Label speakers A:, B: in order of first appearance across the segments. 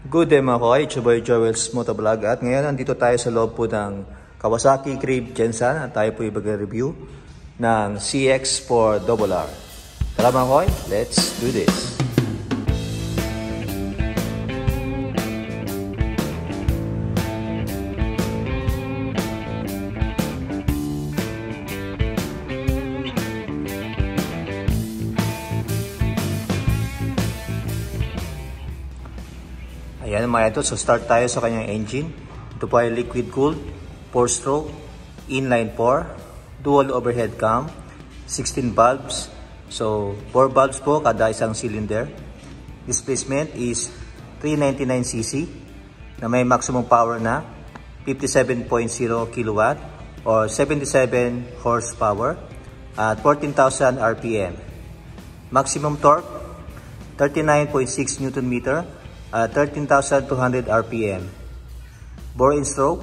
A: Good day mga koy, it's your boy Joel's Motovlog at ngayon nandito tayo sa loob po ng Kawasaki Crave Gensan at tayo po i-review ng CX4RR. Tara mga koy, let's do this! Ayan mga ito, so start tayo sa kanyang engine. Ito po ay liquid cooled, 4-stroke, inline 4, dual overhead cam, 16 valves. So 4 valves po kada isang cylinder. Displacement is 399cc na may maximum power na 57.0 kilowatt or 77 horsepower at 14,000 RPM. Maximum torque 39.6 Newton meter at 13,200 RPM. Bore and stroke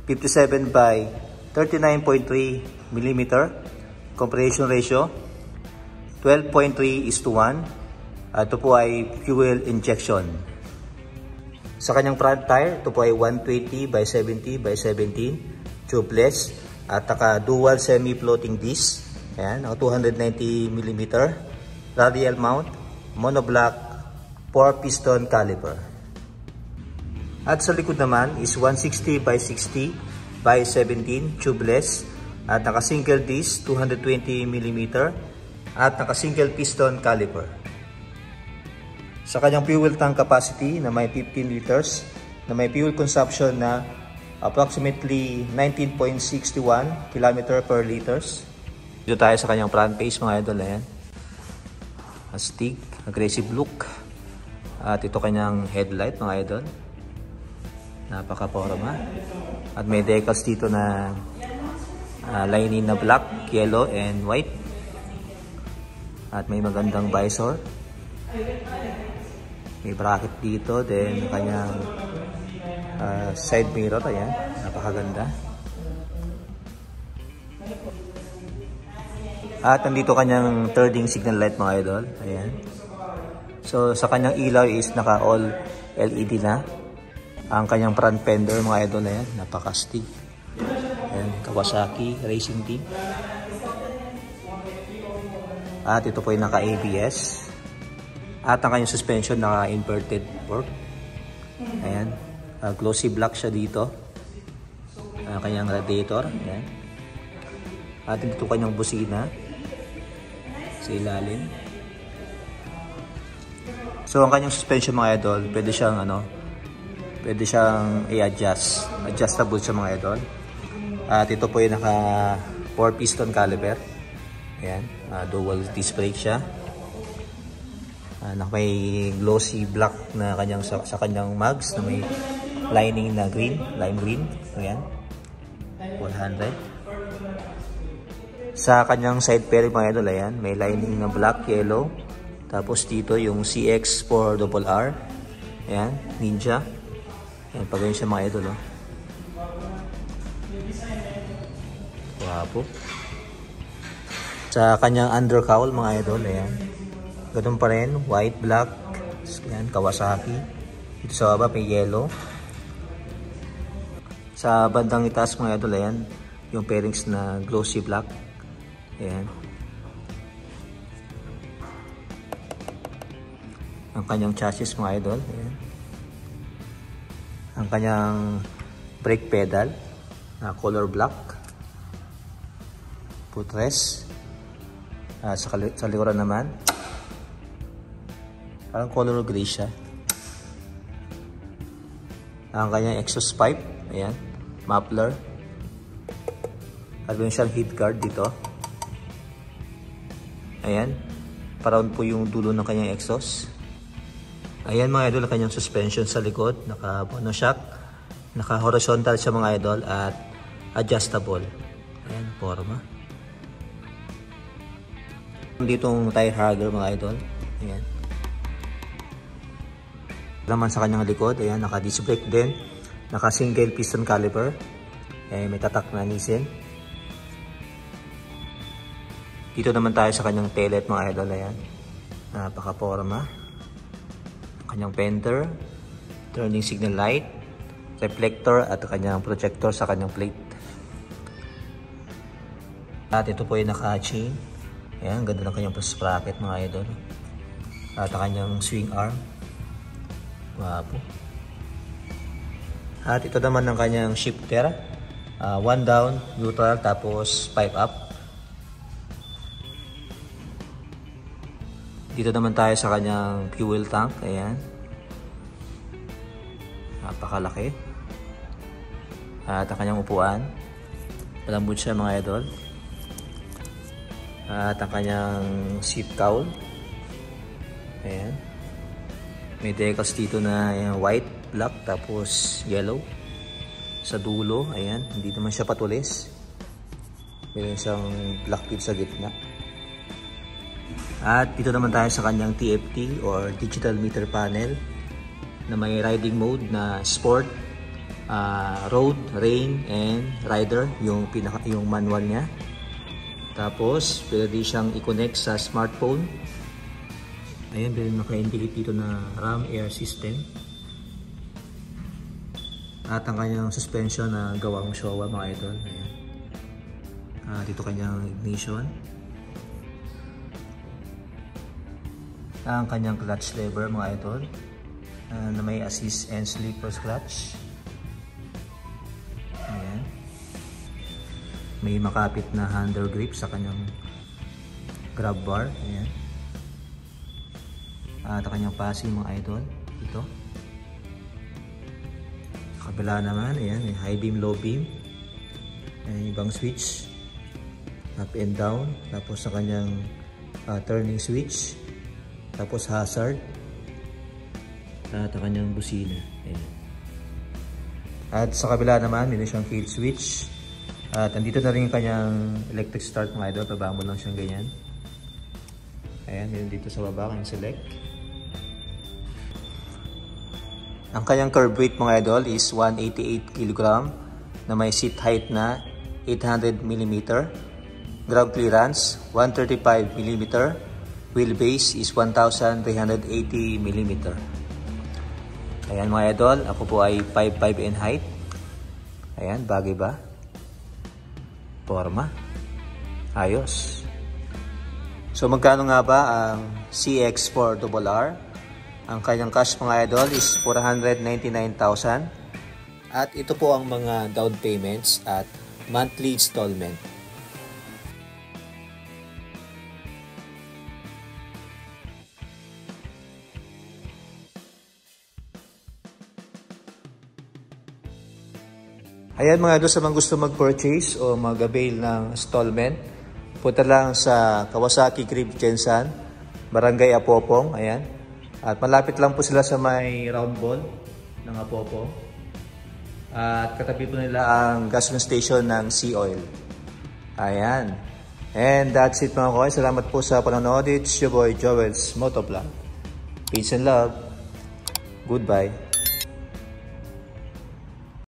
A: 57 by 39.3 mm. Compression ratio 12.3:1. Ito po ay fuel injection. Sa kanyang front tire, ito po ay 120 by 70 by 17 tubeless at naka dual semi-floating disc. Ayan, 290 mm. Radial mount, monoblock 4-piston caliper. At sa likod naman is 160 by 60 by 17 tubeless at naka single disc 220 mm at naka single piston caliper. Sa kanyang fuel tank capacity na may 15 liters na may fuel consumption na approximately 19.61 km per liters. Dito tayo sa kanyang front face mga idol. Ayan. Astig, aggressive look. At ito kanyang headlight mga idol. Napaka-forma. At may decals dito na lining na black, yellow, and white. At may magandang visor. May bracket dito. Then kanyang side mirror. Ayan. Napakaganda. At nandito kanyang turning signal light mga idol. Ayan. So sa kanyang ilaw is naka all LED na. Ang kanyang front fender mga idol na yan, napakastig. Ayan, Kawasaki Racing Team. At ito po ay naka ABS. At ang kanyang suspension naka inverted fork. Ayan, glossy black siya dito. Ang kanyang radiator. Ayan. At ito kanyang busina sa ilalim. So ang kanyang suspension mga idol, pwede siyang i-adjust. Adjustable siya mga idol. At ito po yung naka 4-piston caliper. Ayan, dual disc brake siya. May glossy black na kanyang sa kanyang mags na may lining na green, lime green. Ayan. 100. Sa kanyang side fairing mga idol, ayan, may lining na black, yellow. Tapos dito yung CX4RR. Ayan, Ninja. Ayan, pag-ganyan siya mga idol. Oh. Wapo. Sa kanyang undercowl mga idol, ayan. Ganun pa rin, white, black. Ayan, Kawasaki. Dito sa baba may yellow. Sa bandang itaas mga idol, ayan, yung fairings na glossy black. Ayan. Ang kanyang chassis mga idol. Ayan. Ang kanyang brake pedal na color black. Footrest. Sa likuran naman parang color gray siya. Ang kanyang exhaust pipe. Ayan. Muffler. At meron siyang heat guard dito. Ayan. Paround po yung dulo ng kanyang exhaust. Ayan mga idol, kanyang suspension sa likod, naka monoshock, naka horizontal siya mga idol at adjustable. Ayan, forma. Ditong tire hugger mga idol. Ayan. Naman sa kanyang likod, ayan, naka disc brake din, naka single piston caliper. Ayan, may tatak na Nissin. Dito naman tayo sa kanyang taillight mga idol. Ayan, napaka forma. Kanyang fender, turning signal light, reflector at kanyang projector sa kanyang plate. At ito po ay naka-chain. Ayan, ganda ng kanyang sprocket mga idol. At kanyang swing arm. Wapo. At ito naman ng kanyang shifter. 1 down, neutral, tapos 5 up. Dito naman tayo sa kanyang fuel tank. Ayan. Napakalaki. At ang kanyang upuan. Malambot siya mga idol. At ang kanyang seat cowl. Ayan. May decals dito na white, black, tapos yellow. Sa dulo, ayan, hindi naman siya patulis. Meron siyang black tip sa gitna. At dito naman tayo sa kanyang TFT or digital meter panel na may riding mode na sport, road, rain, and rider, yung manual niya. Tapos, pwede siyang i-connect sa smartphone. Ayan, pwede naka-indicate dito na RAM air system. At ang kanyang suspension na gawang Showa mga idol. Ayan. Dito kanyang ignition. Ang kanyang clutch lever mga idol. Na may assist and sleeper clutch. Ayan. May makapit na handle grip sa kanyang grab bar. Ayan. At ang kanyang passing mga idol. Ito. Kabila naman, ayan, high beam, low beam. Ayan, ibang switch. Up and down. Tapos sa kanyang turning switch. Tapos hazard. At ang kanyang busina. Ayan. At sa kabila naman, meron siyang kill switch. At andito na rin yung kanyang electric start mga idol. Pabamo lang siyang ganyan. Ayan, meron dito sa baba, kanyang select. Ang kanyang curb weight mga idol is 188 kg na may seat height na 800 mm, ground clearance 135 mm, wheelbase is 1,380 mm. Ayan mga idol, ako po ay 5'5" in height. Ayan, bagay ba? Forma. Ayos. So magkano nga ba ang CX4RR? Ang kanyang cash mga idol is 499,000. At ito po ang mga down payments at monthly installment. Ayan mga idol, sa mga gusto mag-purchase o mag-avail ng installment, punta lang sa Kawasaki Crib Gensan, Barangay Apopong. Ayan. At malapit lang po sila sa may round ball ng Apopong. At katabi po nila ang gasoline station ng Sea Oil. Ayan. And that's it mga koy. Salamat po sa panonood. It's your boy Joel's Motovlog. Peace and love. Goodbye.